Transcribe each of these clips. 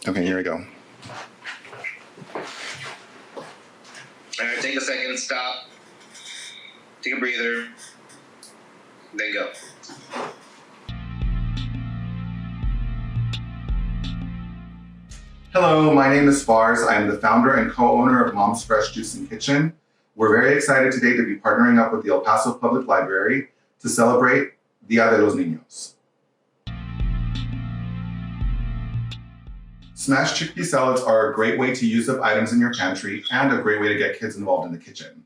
Okay, here we go. All right, take a second, stop. Take a breather. Then go. Hello, my name is Fars. I am the founder and co-owner of Mom's Fresh Juice and Kitchen. We're very excited today to be partnering up with the El Paso Public Library to celebrate Dia de los Niños. Smashed chickpea salads are a great way to use up items in your pantry and a great way to get kids involved in the kitchen.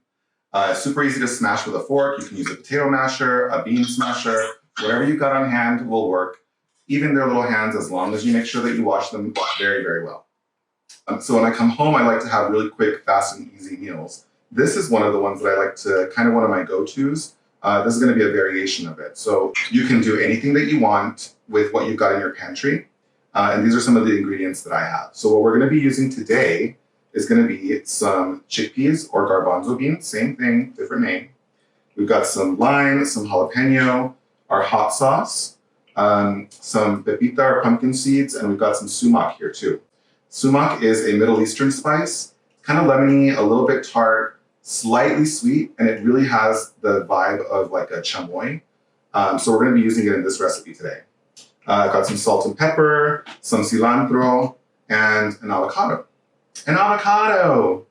Super easy to smash with a fork. You can use a potato masher, a bean smasher, whatever you've got on hand will work. Even their little hands, as long as you make sure that you wash them very, very well. So when I come home, I like to have really quick, fast, and easy meals. This is one of the ones that I like to, kind of one of my go-tos. This is going to be a variation of it. So you can do anything that you want with what you've got in your pantry. And these are some of the ingredients that I have. So what we're going to be using today is going to be some chickpeas or garbanzo beans, same thing, different name. We've got some lime, some jalapeno, our hot sauce, some pepita or pumpkin seeds, and we've got some sumac here too. Sumac is a Middle Eastern spice, kind of lemony, a little bit tart, slightly sweet, and it really has the vibe of like a chamoy. So we're going to be using it in this recipe today. I've got some salt and pepper, some cilantro, and an avocado. An avocado!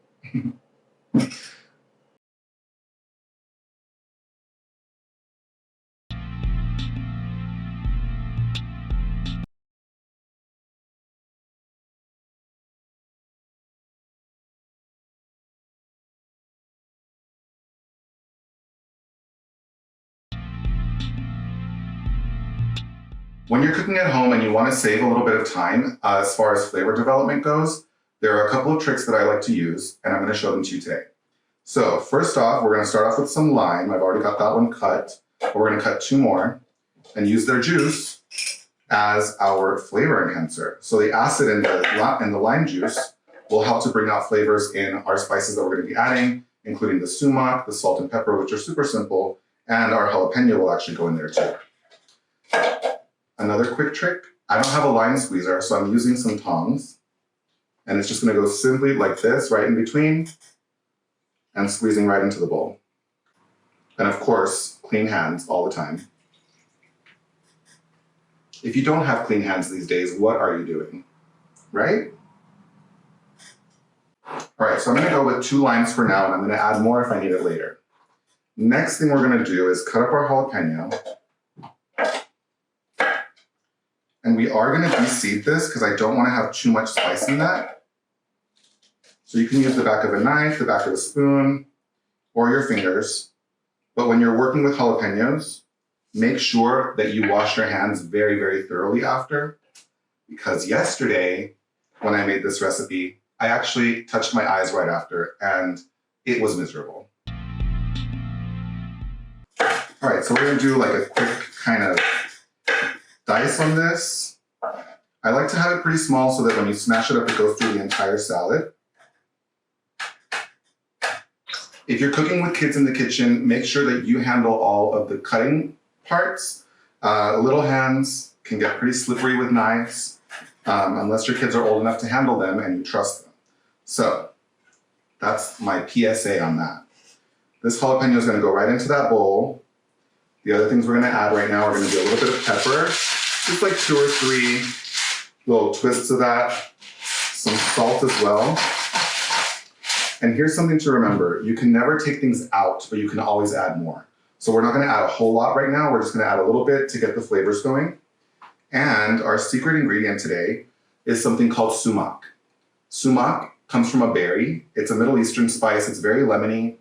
When you're cooking at home and you want to save a little bit of time as far as flavor development goes, there are a couple of tricks that I like to use, and I'm going to show them to you today. So first off, we're going to start off with some lime. I've already got that one cut, but we're going to cut 2 more and use their juice as our flavor enhancer. So the acid in the lime juice will help to bring out flavors in our spices that we're going to be adding, including the sumac, the salt and pepper, which are super simple, and our jalapeno will actually go in there too. Another quick trick, I don't have a lime squeezer, so I'm using some tongs. And it's just going to go simply like this, right in between, and squeezing right into the bowl. And of course, clean hands all the time. If you don't have clean hands these days, what are you doing? Right? All right, so I'm going to go with 2 limes for now, and I'm going to add more if I need it later. Next thing we're going to do is cut up our jalapeno. And we are going to de-seed this because I don't want to have too much spice in that. So you can use the back of a knife, the back of a spoon, or your fingers. But when you're working with jalapenos, make sure that you wash your hands very, very thoroughly after. Because yesterday, when I made this recipe, I actually touched my eyes right after, and it was miserable. All right, so we're going to do like a quick kind of dice on this. I like to have it pretty small so that when you smash it up, it goes through the entire salad. If you're cooking with kids in the kitchen, make sure that you handle all of the cutting parts. Little hands can get pretty slippery with knives, unless your kids are old enough to handle them and you trust them. So that's my PSA on that. This jalapeno is going to go right into that bowl. The other things we're going to add right now are going to be a little bit of pepper, just like 2 or 3 little twists of that, some salt as well. And here's something to remember. You can never take things out, but you can always add more. So we're not going to add a whole lot right now. We're just going to add a little bit to get the flavors going. And our secret ingredient today is something called sumac. Sumac comes from a berry. It's a Middle Eastern spice. It's very lemony,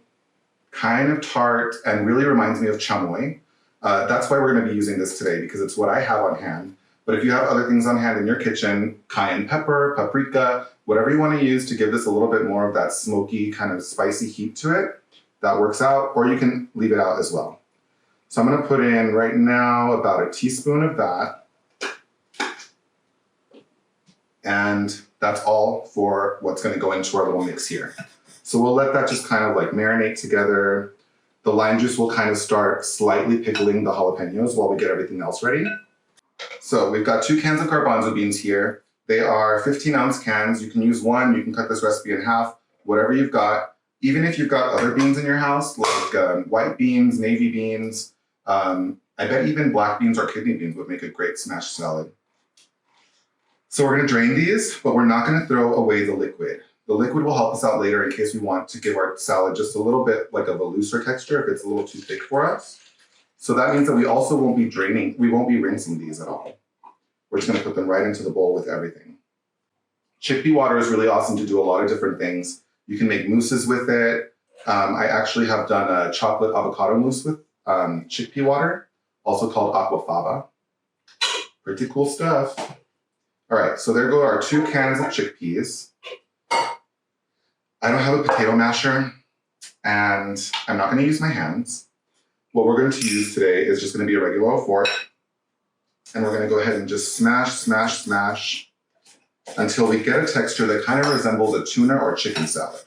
kind of tart, and really reminds me of chamoy. That's why we're going to be using this today, because it's what I have on hand. But if you have other things on hand in your kitchen, cayenne pepper, paprika, whatever you want to use to give this a little bit more of that smoky, kind of spicy heat to it, that works out, or you can leave it out as well. So I'm going to put in right now about a teaspoon of that. And that's all for what's going to go into our little mix here. So we'll let that just kind of like marinate together. The lime juice will kind of start slightly pickling the jalapenos while we get everything else ready. So we've got 2 cans of garbanzo beans here. They are 15-ounce cans. You can use one. You can cut this recipe in half, whatever you've got. Even if you've got other beans in your house, like white beans, navy beans, I bet even black beans or kidney beans would make a great smashed salad. So we're gonna drain these, but we're not gonna throw away the liquid. The liquid will help us out later in case we want to give our salad just a little bit like of a looser texture if it's a little too thick for us. So that means that we also won't be rinsing these at all. We're just gonna put them right into the bowl with everything. Chickpea water is really awesome to do a lot of different things. You can make mousses with it. I actually have done a chocolate avocado mousse with chickpea water, also called aquafaba. Pretty cool stuff. All right, so there go our 2 cans of chickpeas. I don't have a potato masher, and I'm not gonna use my hands. What we're going to use today is just gonna be a regular old fork, and we're gonna go ahead and just smash, smash, smash until we get a texture that kind of resembles a tuna or chicken salad.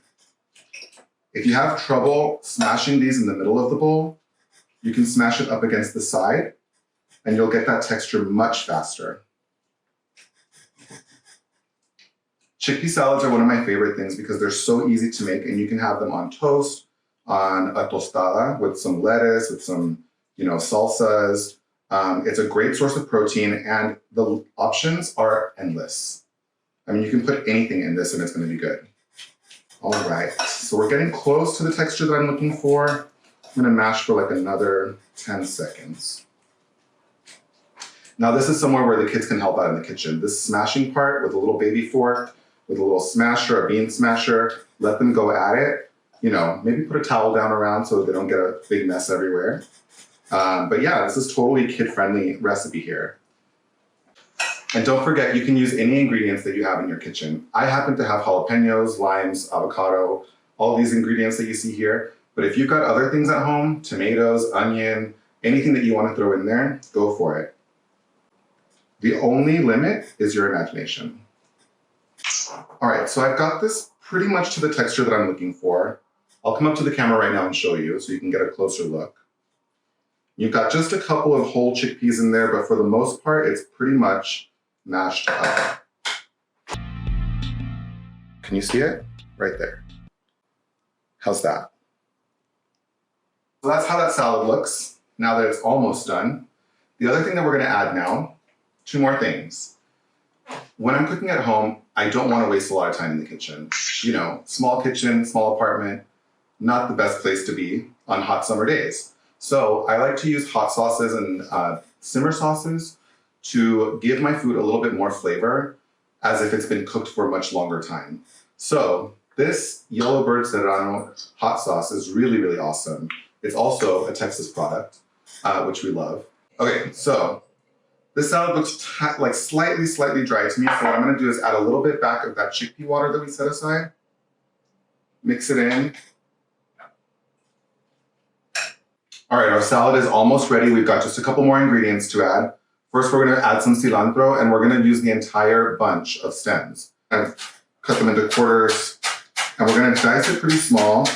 If you have trouble smashing these in the middle of the bowl, you can smash it up against the side, and you'll get that texture much faster. Chickpea salads are one of my favorite things because they're so easy to make, and you can have them on toast, on a tostada with some lettuce, with some, salsas. It's a great source of protein, and the options are endless. I mean, you can put anything in this and it's gonna be good. All right, so we're getting close to the texture that I'm looking for. I'm gonna mash for like another 10 seconds. Now this is somewhere where the kids can help out in the kitchen. This smashing part with a little baby fork, with a little smasher, a bean smasher, let them go at it. Maybe put a towel down around so they don't get a big mess everywhere. But yeah, this is totally kid-friendly recipe here. And don't forget, you can use any ingredients that you have in your kitchen. I happen to have jalapenos, limes, avocado, all these ingredients that you see here. But if you've got other things at home, tomatoes, onion, anything that you want to throw in there, go for it. The only limit is your imagination. All right, so I've got this pretty much to the texture that I'm looking for. I'll come up to the camera right now and show you so you can get a closer look. You've got just a couple of whole chickpeas in there, but for the most part, it's pretty much mashed up. Can you see it? Right there. How's that? So that's how that salad looks now that it's almost done. The other thing that we're gonna add now, 2 more things. When I'm cooking at home, I don't wanna waste a lot of time in the kitchen. Small kitchen, small apartment, not the best place to be on hot summer days. So I like to use hot sauces and simmer sauces to give my food a little bit more flavor as if it's been cooked for a much longer time. So this Yellow Bird Serrano hot sauce is really, really awesome. It's also a Texas product, which we love. Okay, so this salad looks like slightly dry to me. So what I'm gonna do is add a little bit back of that chickpea water that we set aside. Mix it in. All right, our salad is almost ready. We've got just a couple more ingredients to add. First, we're gonna add some cilantro, and we're gonna use the entire bunch of stems. And cut them into quarters, and we're gonna dice it pretty small.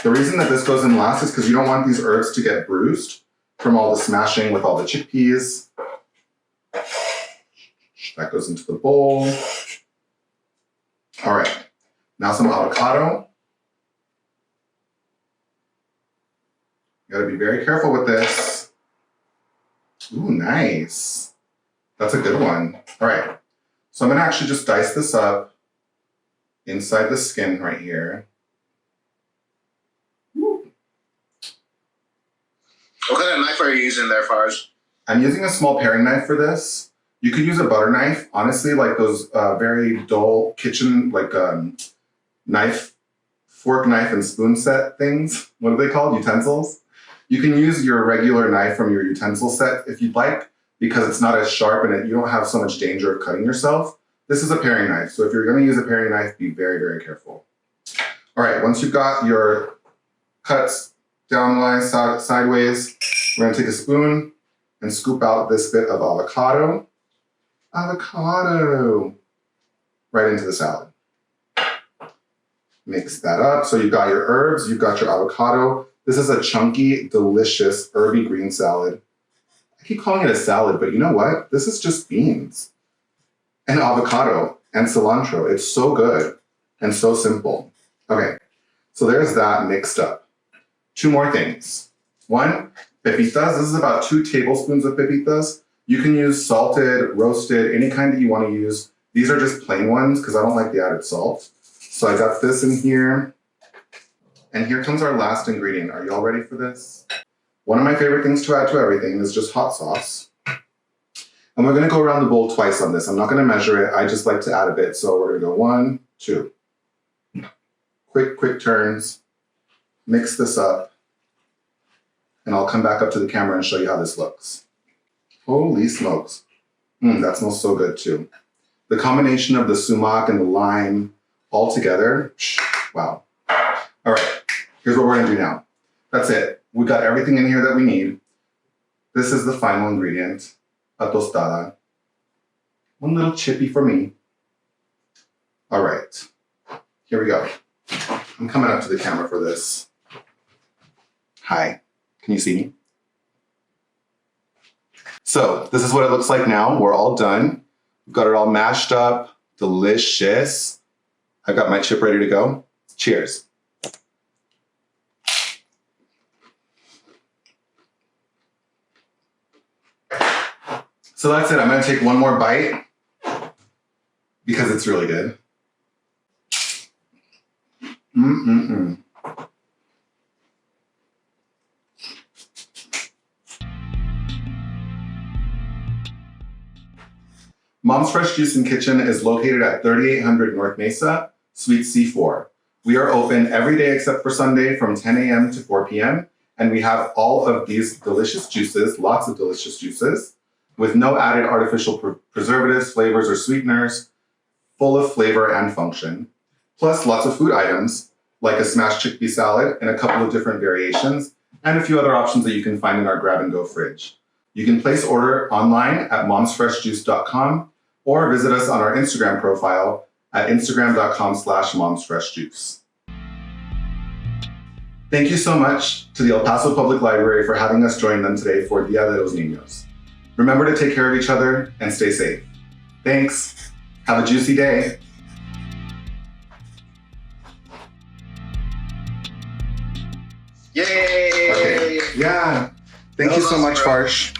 The reason that this goes in last is because you don't want these herbs to get bruised from all the smashing with all the chickpeas. That goes into the bowl. All right, now some avocado. You gotta be very careful with this. Ooh, nice. That's a good one. All right, so I'm gonna actually just dice this up inside the skin right here. Woo. What kind of knife are you using there, Farge? I'm using a small paring knife for this. You could use a butter knife. Honestly, like those very dull kitchen, fork, knife, and spoon set things. What are they called? Utensils? You can use your regular knife from your utensil set if you'd like, because it's not as sharp and you don't have so much danger of cutting yourself. This is a paring knife, so if you're gonna use a paring knife, be very, very careful. All right, once you've got your cuts downwise, sideways, we're gonna take a spoon and scoop out this bit of avocado. Avocado! Right into the salad. Mix that up. So you've got your herbs, you've got your avocado. This is a chunky, delicious, herby green salad. I keep calling it a salad, but you know what? This is just beans. and avocado and cilantro. It's so good and so simple. Okay, so there's that mixed up. 2 more things. 1, pepitas. This is about 2 tablespoons of pepitas. You can use salted, roasted, any kind that you want to use. These are just plain ones because I don't like the added salt. So I got this in here. And here comes our last ingredient. Are y'all ready for this? One of my favorite things to add to everything is just hot sauce. And we're gonna go around the bowl twice on this. I'm not gonna measure it. I just like to add a bit. So we're gonna go 1, 2. Quick turns. Mix this up. And I'll come back up to the camera and show you how this looks. Holy smokes. That smells so good too. The combination of the sumac and the lime all together, wow. All right, here's what we're gonna do now. That's it. We got everything in here that we need. This is the final ingredient, a tostada. 1 little chippy for me. All right, here we go. I'm coming up to the camera for this. Hi, can you see me? So this is what it looks like now. We're all done. We've got it all mashed up, delicious. I've got my chip ready to go. Cheers. So that's it. I'm gonna take 1 more bite because it's really good. Mom's Fresh Juice and Kitchen is located at 3800 North Mesa, Suite C4. We are open every day except for Sunday from 10 a.m. to 4 p.m. And we have all of these delicious juices, lots of delicious juices, with no added artificial preservatives, flavors, or sweeteners, full of flavor and function. Plus lots of food items, like a smashed chickpea salad and a couple of different variations, and a few other options that you can find in our grab-and-go fridge. You can place order online at momsfreshjuice.com or visit us on our Instagram profile at instagram.com/momsfreshjuice. Thank you so much to the El Paso Public Library for having us join them today for Dia de los Niños. Remember to take care of each other and stay safe. Thanks. Have a juicy day. Yay! Okay. Yeah. Thank you so much, Farsh.